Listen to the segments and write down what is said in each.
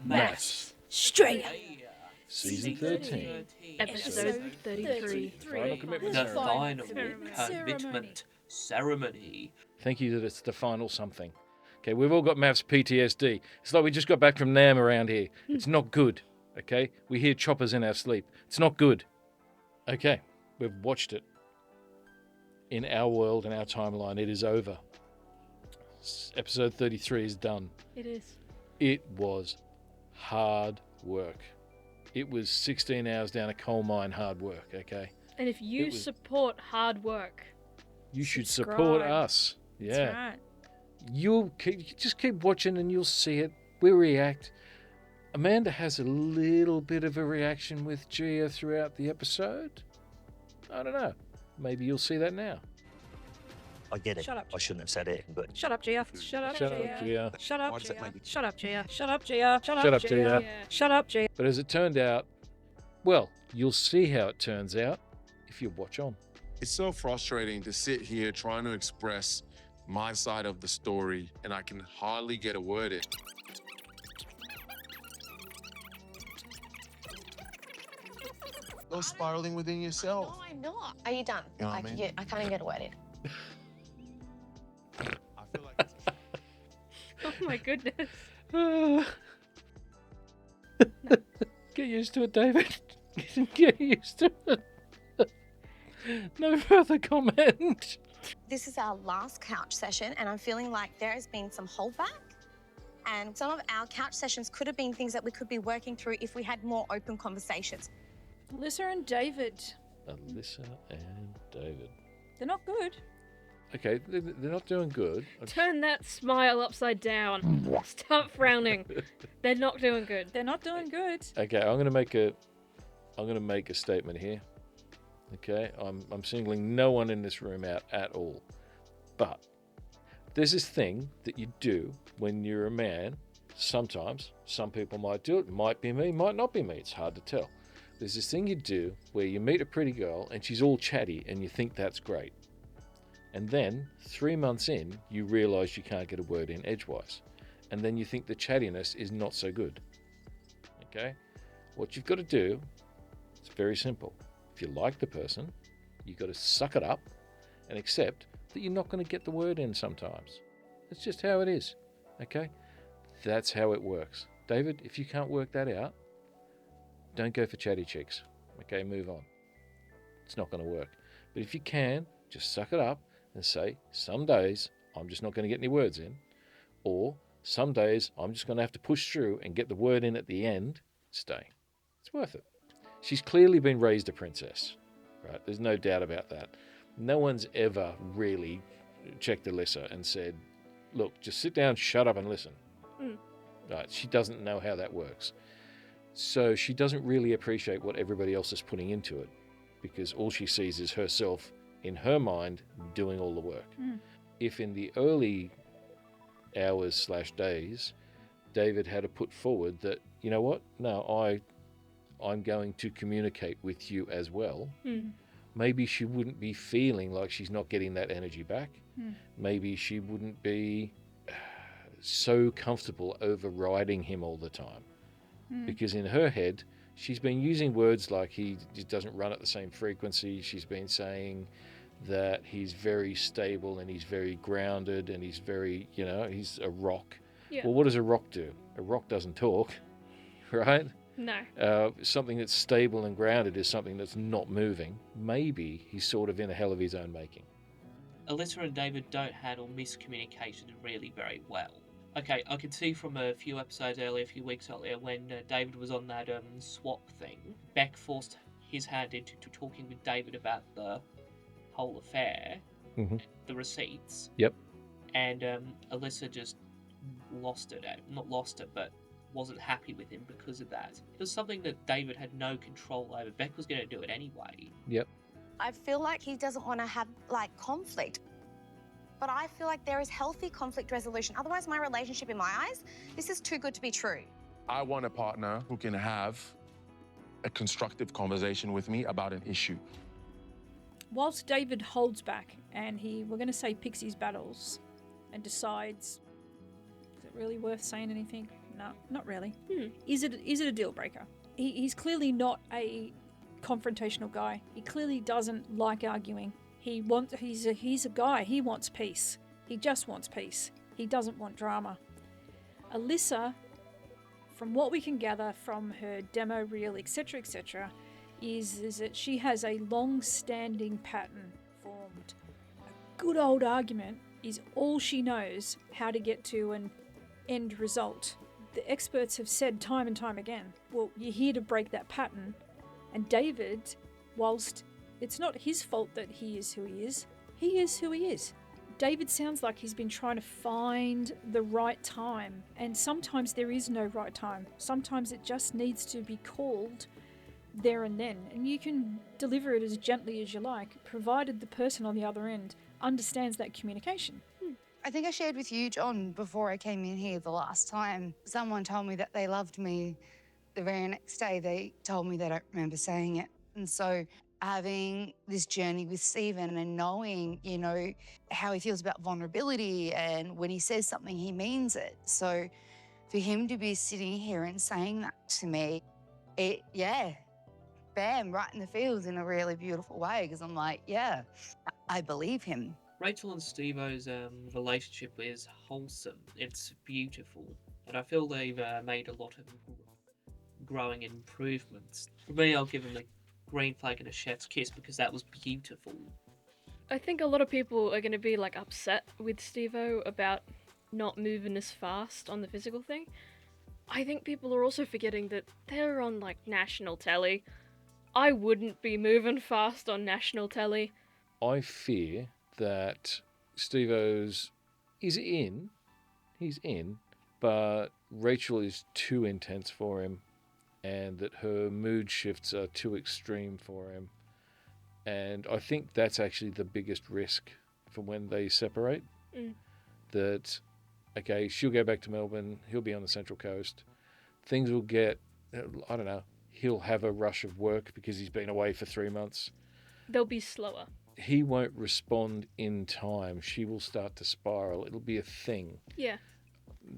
MAFS Straight up. Season 13. Episode 33. Final commitment The ceremony. final commitment ceremony. Thank you that it's the final something. Okay, we've all got MAFS PTSD. It's like we just got back from NAM around here. It's not good. Okay, we hear choppers in our sleep. It's not good. Okay, we've watched it. In our world, in our timeline, it is over. Episode 33 is done. It is. It was hard work. It was 16 hours down a coal mine hard work, okay? And if you support hard work, You should subscribe. support us. Yeah. That's right. You just keep watching and you'll see it. We react. Amanda has a little bit of a reaction with Gia throughout the episode. I don't know. Maybe you'll see that now. I get it. Shut up. I shouldn't have said it, but Shut up, Gia. Shut up, Shut up, Gia. Gia. Shut up, Why does that Gia. make me- Shut up, Gia. Shut up, Gia. Shut Shut up, up, Gia. Gia. Shut up, Gia. But as it turned out, well, you'll see how it turns out if you watch on. It's so frustrating to sit here trying to express my side of the story, and I can hardly get a word in. Go spiraling within yourself. No, I'm not. Are you done? You know what I mean? I can't even get a word in. I feel like it's Oh my goodness. Get used to it, David. Get used to it. No further comment. This is our last couch session, and I'm feeling like there has been some holdback. And some of our couch sessions could have been things that we could be working through if we had more open conversations. Alyssa and David. Alyssa and David. They're not good. Okay, they're not doing good. Turn that smile upside down. Start frowning. They're not doing good. They're not doing good. Okay, I'm gonna make a statement here. Okay, I'm singling no one in this room out at all. But there's this thing that you do when you're a man. Sometimes, some people might do it. Might be me, might not be me. It's hard to tell. There's this thing you do where you meet a pretty girl and she's all chatty and you think that's great. And then 3 months in, you realise you can't get a word in edgewise. And then you think the chattiness is not so good. Okay? What you've got to do, it's very simple. If you like the person, you've got to suck it up and accept that you're not going to get the word in sometimes. It's just how it is. Okay? That's how it works. David, if you can't work that out, don't go for chatty chicks. Okay, move on. It's not going to work. But if you can, just suck it up and say, some days I'm just not going to get any words in, or some days I'm just going to have to push through and get the word in at the end. Stay. It's worth it. She's clearly been raised a princess, right? There's no doubt about that. No one's ever really checked Alyssa and said, look, just sit down, shut up and listen. Right? She doesn't know how that works. So she doesn't really appreciate what everybody else is putting into it, because all she sees is herself in her mind doing all the work. If in the early hours / days, David had to put forward that, you know what, no, I'm going to communicate with you as well, maybe she wouldn't be feeling like she's not getting that energy back. Maybe she wouldn't be so comfortable overriding him all the time. Because in her head, she's been using words like he just doesn't run at the same frequency. She's been saying that he's very stable and he's very grounded and he's very, he's a rock. Yeah. Well, what does a rock do? A rock doesn't talk, right? No. Something that's stable and grounded is something that's not moving. Maybe he's sort of in a hell of his own making. Alyssa and David don't handle miscommunication really very well. Okay, I could see from a few episodes earlier, a few weeks earlier, when David was on that swap thing, Beck forced his hand into talking with David about the whole affair, the receipts. Yep. And Alyssa just lost it. Not lost it, but wasn't happy with him because of that. It was something that David had no control over. Beck was going to do it anyway. Yep. I feel like he doesn't want to have, conflict. But I feel like there is healthy conflict resolution. Otherwise, my relationship, in my eyes, this is too good to be true. I want a partner who can have a constructive conversation with me about an issue. Whilst David holds back and we're going to say picks his battles and decides, is it really worth saying anything? no, not really. Is it a deal breaker? He's clearly not a confrontational guy. He clearly doesn't like arguing. He's a guy. He wants peace. He just wants peace. He doesn't want drama. Alyssa, from what we can gather from her demo reel, etc., is that she has a long-standing pattern formed. A good old argument is all she knows how to get to an end result. The experts have said time and time again, well, you're here to break that pattern. And David, whilst it's not his fault that he is who he is who he is. David sounds like he's been trying to find the right time, and sometimes there is no right time. Sometimes it just needs to be called there and then, and you can deliver it as gently as you like, provided the person on the other end understands that communication. I think I shared with you, John, before I came in here the last time. Someone told me that they loved me. The very next day, they told me they don't remember saying it. And so having this journey with Stephen and knowing, you know, how he feels about vulnerability, and when he says something, he means it. So for him to be sitting here and saying that to me, bam, right in the feels in a really beautiful way, because I'm like, yeah, I believe him. Rachel and Stevo's relationship is wholesome. It's beautiful. And I feel they've made a lot of growing improvements. For me, I'll give them a green flag and a chef's kiss because that was beautiful. I think a lot of people are going to be like upset with Stevo about not moving as fast on the physical thing. I think people are also forgetting that they're on like national telly. I wouldn't be moving fast on national telly. I fear that Stevo's he's in, but Rachel is too intense for him, and that her mood shifts are too extreme for him. And I think that's actually the biggest risk for when they separate. That, okay, she'll go back to Melbourne, he'll be on the Central Coast. Things will get, I don't know, he'll have a rush of work because he's been away for 3 months. They'll be slower. He won't respond in time. She will start to spiral. It'll be a thing. Yeah.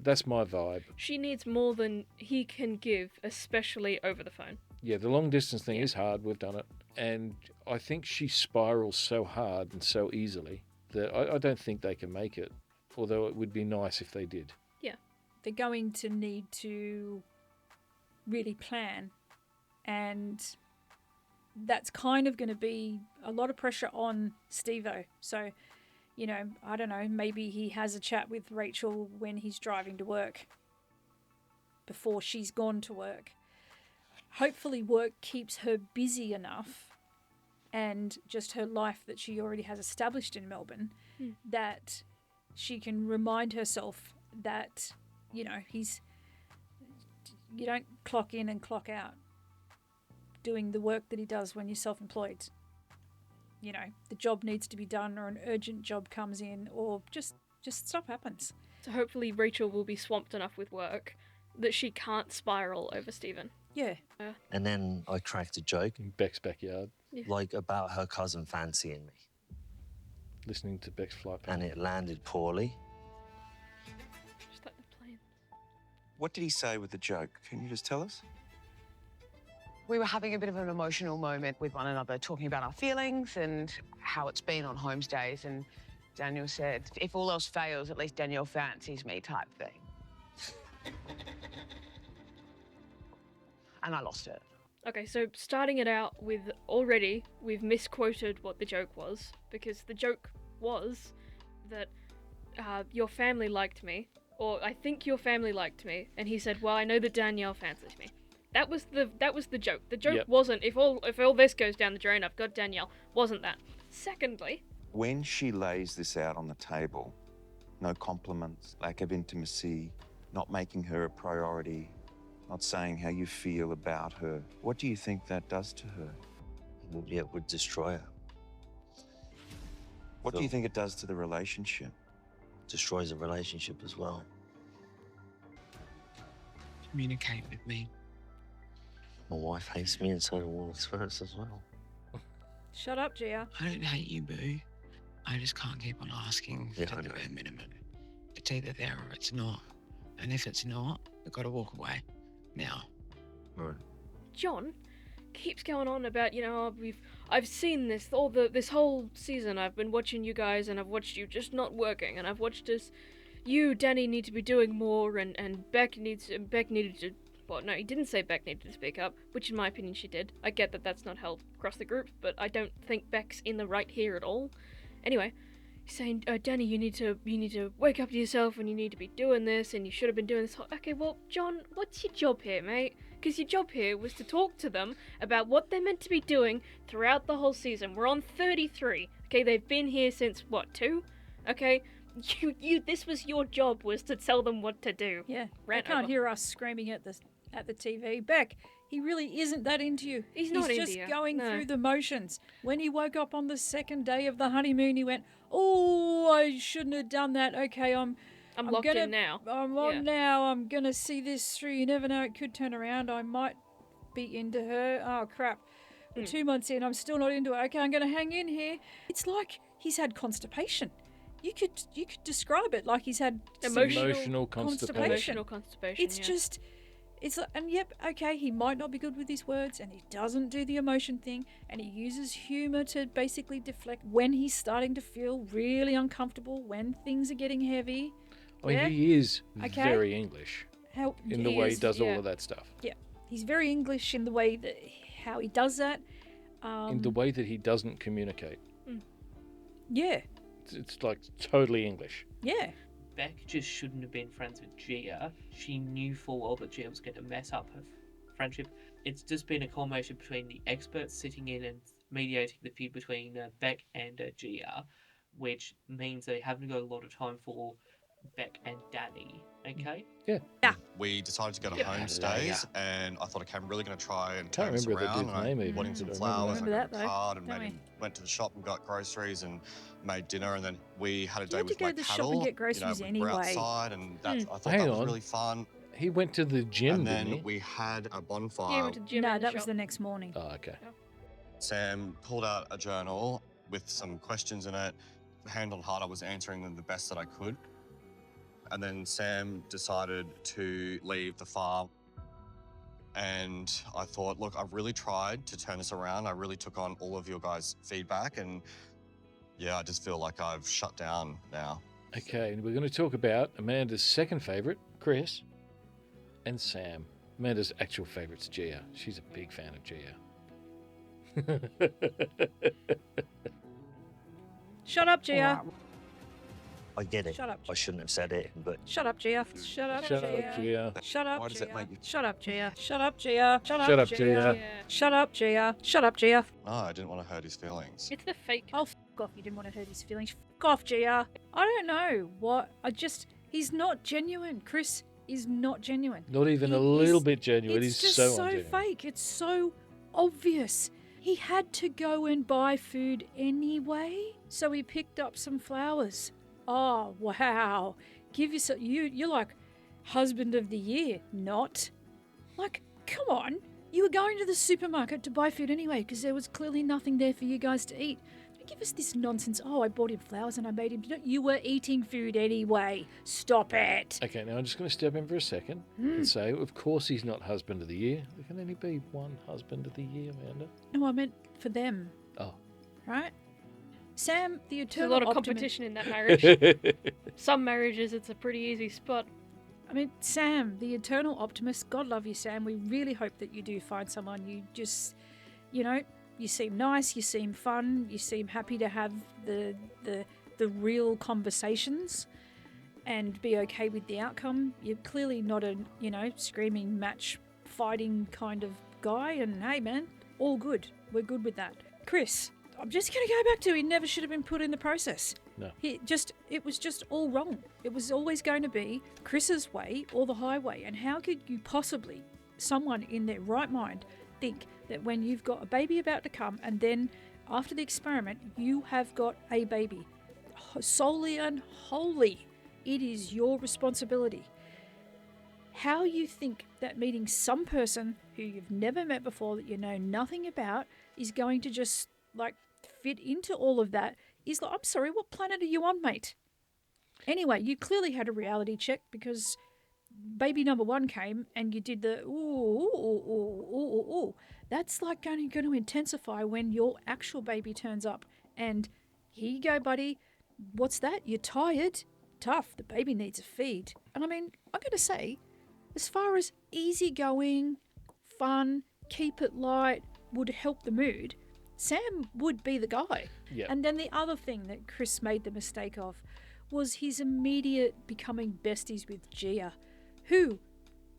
That's my vibe. She needs more than he can give, especially over the phone. Yeah, the long distance thing is hard. We've done it. And I think she spirals so hard and so easily that I don't think they can make it, although it would be nice if they did. Yeah. They're going to need to really plan, and that's kind of going to be a lot of pressure on Stevo. So, you know, I don't know, maybe he has a chat with Rachel when he's driving to work before she's gone to work. Hopefully work keeps her busy enough, and just her life that she already has established in Melbourne, that she can remind herself that, you know, you don't clock in and clock out doing the work that he does when you're self-employed. You know, the job needs to be done, or an urgent job comes in, or just stuff happens. So hopefully Rachel will be swamped enough with work that she can't spiral over Stephen. Yeah. And then I cracked a joke. In Beck's backyard. Yeah. Like about her cousin fancying me. Listening to Beck's flight plan. And it landed poorly. Just like the plane. What did he say with the joke? Can you just tell us? We were having a bit of an emotional moment with one another, talking about our feelings and how it's been on homestays. And Daniel said, if all else fails, at least Danielle fancies me type thing. And I lost it. Okay, so starting it out with already, we've misquoted what the joke was, because the joke was that your family liked me, or I think your family liked me, and he said, well, I know that Danielle fancies me. That was the joke. The joke wasn't, if all this goes down the drain, I've got Danielle. Wasn't that. Secondly, when she lays this out on the table, no compliments, lack of intimacy, not making her a priority, not saying how you feel about her, what do you think that does to her? It would destroy her. What do you think it does to the relationship? Destroys the relationship as well. Communicate with me. My wife hates me, and so do all experts as well. Shut up, Gia. I don't hate you, boo. I just can't keep on asking for the bare minimum. It's either there or it's not. And if it's not, I've got to walk away now. Right. John keeps going on about, I've seen this this whole season. I've been watching you guys, and I've watched you just not working, and I've watched us. You, Danny, need to be doing more, and Beck needed to. Well, no, he didn't say Beck needed to speak up, which in my opinion she did. I get that that's not held across the group, but I don't think Beck's in the right here at all. Anyway, he's saying, Danny, you need to wake up to yourself, and you need to be doing this, and you should have been doing this. Okay, well, John, what's your job here, mate? Because your job here was to talk to them about what they're meant to be doing throughout the whole season. We're on 33. Okay, they've been here since, 2? Okay, this was your job, was to tell them what to do. Yeah, Rant they can't over. hear us screaming at the TV. Beck, he really isn't that into you. He's not into just you. going No. through the motions. When he woke up on the second day of the honeymoon, he went, "Oh, I shouldn't have done that. Okay, I'm locked gonna, in now. I'm Yeah. on now. I'm gonna see this through. You never know; it could turn around. I might be into her. Oh crap! We're 2 months in. I'm still not into it. Okay, I'm gonna hang in here. It's like he's had constipation. You could describe it like he's had Emotional constipation. Emotional constipation. It's yeah. just, it's like, and yep, okay, he might not be good with his words, and he doesn't do the emotion thing, and he uses humour to basically deflect when he's starting to feel really uncomfortable, when things are getting heavy. I mean, Yeah? he is Okay. very English in the way he does all of that stuff. Yeah, he's very English in the way that how he does that. In the way that he doesn't communicate. Yeah, It's like totally English. yeah. Beck just shouldn't have been friends with Gia. She knew full well that Gia was going to mess up her friendship. It's just been a combination between the experts sitting in and mediating the feud between Beck and Gia, which means they haven't got a lot of time for Beck and Danny. Okay? Yeah. We decided to go to Yeah. homestays, and I thought, okay, I'm really going to try and Can't turn this remember the around. dude's And name I even. bought him some I don't flowers, remember I that, got a though, card, and don't went to the shop and got groceries and made dinner, and then we had a You day had to with go my to the shop cattle. and get groceries we anyway. were outside, and that, I thought Hang that was on. really fun. He went to the gym, And didn't then he? we had a bonfire. Yeah, he went to the gym No, and the that was shop. the next morning. Oh, okay. Sam pulled out a journal with some questions in it. Hand on heart, I was answering them the best that I could. And then Sam decided to leave the farm. And I thought, look, I've really tried to turn this around. I really took on all of your guys' feedback. And yeah, I just feel like I've shut down now. Okay, and we're going to talk about Amanda's second favourite, Chris, and Sam. Amanda's actual favourite's Gia. She's a big fan of Gia. Shut up, Gia. I get it. Shut up. I shouldn't have said it, but Shut up, Gia. Shut up, Shut up, Gia. Shut up, Why does that Gia. make you- Shut up, Gia. Shut up, Gia. Shut up, Shut up, Gia. Gia. Shut up, Gia. Shut up, Gia. No, I didn't want to hurt his feelings. It's the fake. Oh, f off. You didn't want to hurt his feelings. F off, Gia. I don't know what. He's not genuine. Chris is not genuine. Not even He a little is- bit genuine. It's He's just so ungenuine. fake. It's so obvious. He had to go and buy food anyway, so he picked up some flowers. Oh wow! Give yourself you're like husband of the year, not like come on. You were going to the supermarket to buy food anyway because there was clearly nothing there for you guys to eat. Don't give us this nonsense. Oh, I bought him flowers and I made him. You were eating food anyway. Stop it. Okay, now I'm just going to step in for a second and say, of course he's not husband of the year. There can only be one husband of the year, Amanda. No, I meant for them. Oh. Right. Sam, the There's a eternal lot of optimist. competition in that marriage. Some marriages, it's a pretty easy spot. I mean, Sam, the eternal optimist. God love you, Sam. We really hope that you do find someone. You just, you seem nice. You seem fun. You seem happy to have the real conversations, and be okay with the outcome. You're clearly not a screaming match fighting kind of guy. And hey, man, all good. We're good with that. Chris, I'm just going to go back to he never should have been put in the process. No. It was just all wrong. It was always going to be Chris's way or the highway. And how could you possibly, someone in their right mind, think that when you've got a baby about to come and then after the experiment you have got a baby, solely and wholly, it is your responsibility. How you think that meeting some person who you've never met before that you know nothing about is going to just fit into all of that is like, I'm sorry, what planet are you on, mate? Anyway, you clearly had a reality check because baby number one came and you did the ooh, ooh, ooh, ooh, ooh, ooh, that's like only going to intensify when your actual baby turns up. And here you go, buddy. What's that? You're tired? Tough. The baby needs a feed. And I mean, I'm going to say, as far as easygoing, fun, keep it light would help the mood, Sam would be the guy. Yeah. And then the other thing that Chris made the mistake of was his immediate becoming besties with Gia, who,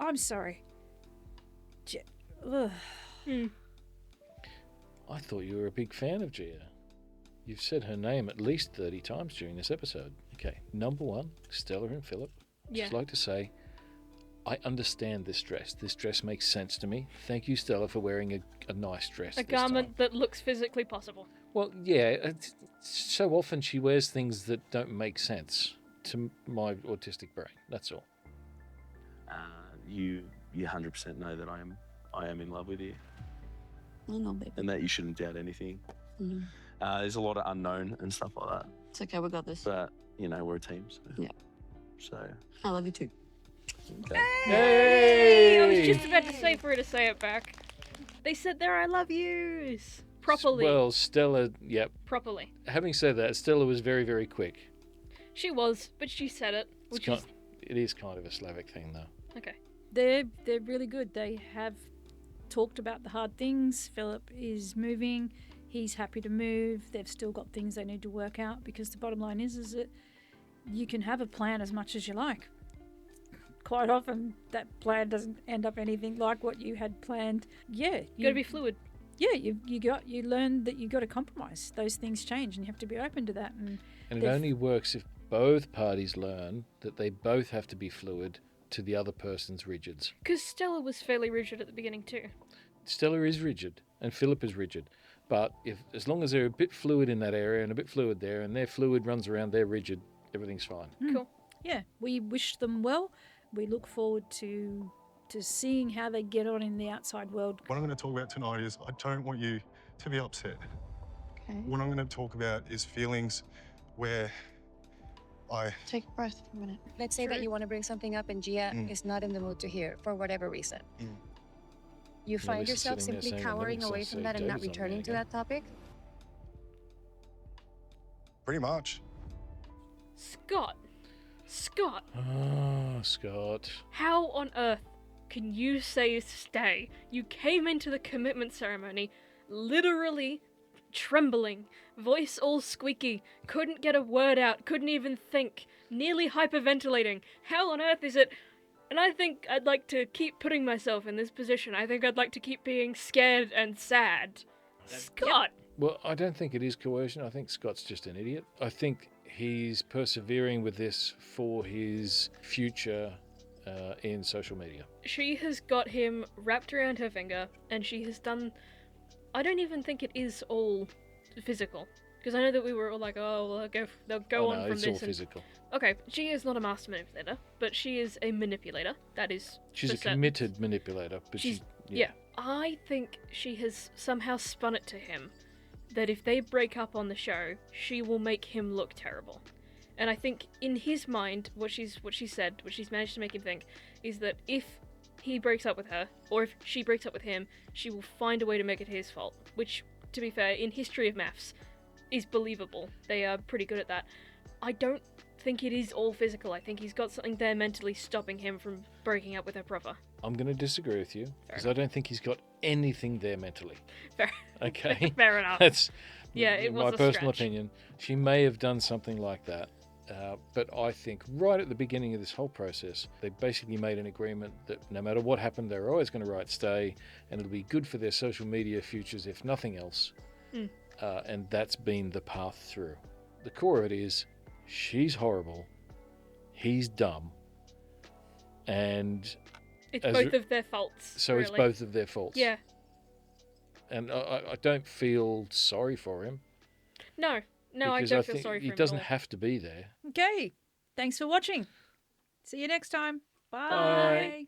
I'm sorry, ugh. I thought you were a big fan of Gia. You've said her name at least 30 times during this episode. Okay, number one, Stella and Philip. Yeah. Just like to say, I understand this dress. This dress makes sense to me. Thank you, Stella, for wearing a nice dress. A garment that looks physically possible. Well, yeah, so often she wears things that don't make sense to my autistic brain. That's all. You 100% know that I am in love with you. I know, baby. And that you shouldn't doubt anything. There's a lot of unknown and stuff like that. It's okay, we got this. But, you know, we're a team. So. Yeah. So. I love you too. Okay. Hey! I was just about to say for her to say it back. They said their I love yous. Properly. Well, Stella, yep. Properly. Having said that, Stella was very, very quick. She was, but she said it, which is... It is kind of a Slavic thing, though. Okay. They're really good. They have talked about the hard things. Philip is moving. He's happy to move. They've still got things they need to work out, because the bottom line is that you can have a plan as much as you like. Quite often, that plan doesn't end up anything like what you had planned. Yeah, you gotta be fluid. Yeah, you learn that you got to compromise. Those things change, and you have to be open to that. And it only works if both parties learn that they both have to be fluid to the other person's rigids. Because Stella was fairly rigid at the beginning too. Stella is rigid, and Philip is rigid. But as long as they're a bit fluid in that area and a bit fluid there, and their fluid runs around, they're rigid, everything's fine. Cool. Yeah, we wish them well. We look forward to seeing how they get on in the outside world. What I'm going to talk about tonight is I don't want you to be upset. Okay. What I'm going to talk about is feelings where Take a breath for a minute. Let's say that you want to bring something up and Gia is not in the mood to hear for whatever reason. You find Alyssa's yourself sitting there simply saying, cowering "Let me away say from that and not David's on returning to there that topic? pretty much. Scott! Oh, Scott. How on earth can you say stay? You came into the commitment ceremony literally trembling, voice all squeaky, couldn't get a word out, couldn't even think, nearly hyperventilating. How on earth is it? And I think I'd like to keep putting myself in this position. I think I'd like to keep being scared and sad. Scott! Well, I don't think it is coercion. I think Scott's just an idiot. I think he's persevering with this for his future in social media. She has got him wrapped around her finger, and she has done... I don't even think it is all physical. Because I know that we were all like, oh, well, they'll go on from it's this. all physical. Okay, she is not a master manipulator, but she is a manipulator. That is She's for a certain. committed manipulator, but Yeah, I think she has somehow spun it to him that if they break up on the show, she will make him look terrible. And I think in his mind, what she's managed to make him think, is that if he breaks up with her, or if she breaks up with him, she will find a way to make it his fault. Which, to be fair, in history of MAFS, is believable. They are pretty good at that. I don't think it is all physical. I think he's got something there mentally stopping him from breaking up with her proper. I'm going to disagree with you, because I don't think he's got anything there mentally. Fair. Okay? Fair enough. That's it was my a personal stretch. opinion. She may have done something like that. But I think right at the beginning of this whole process, they basically made an agreement that no matter what happened, they're always going to write stay, and it'll be good for their social media futures, if nothing else. And that's been the path through. The core of it is, she's horrible, he's dumb, and... It's both of their faults. So really. it's both of their faults. Yeah. And I don't feel sorry for him. No, I because don't feel think sorry for him. He doesn't at all. have to be there. Okay, thanks for watching. See you next time. Bye. Bye.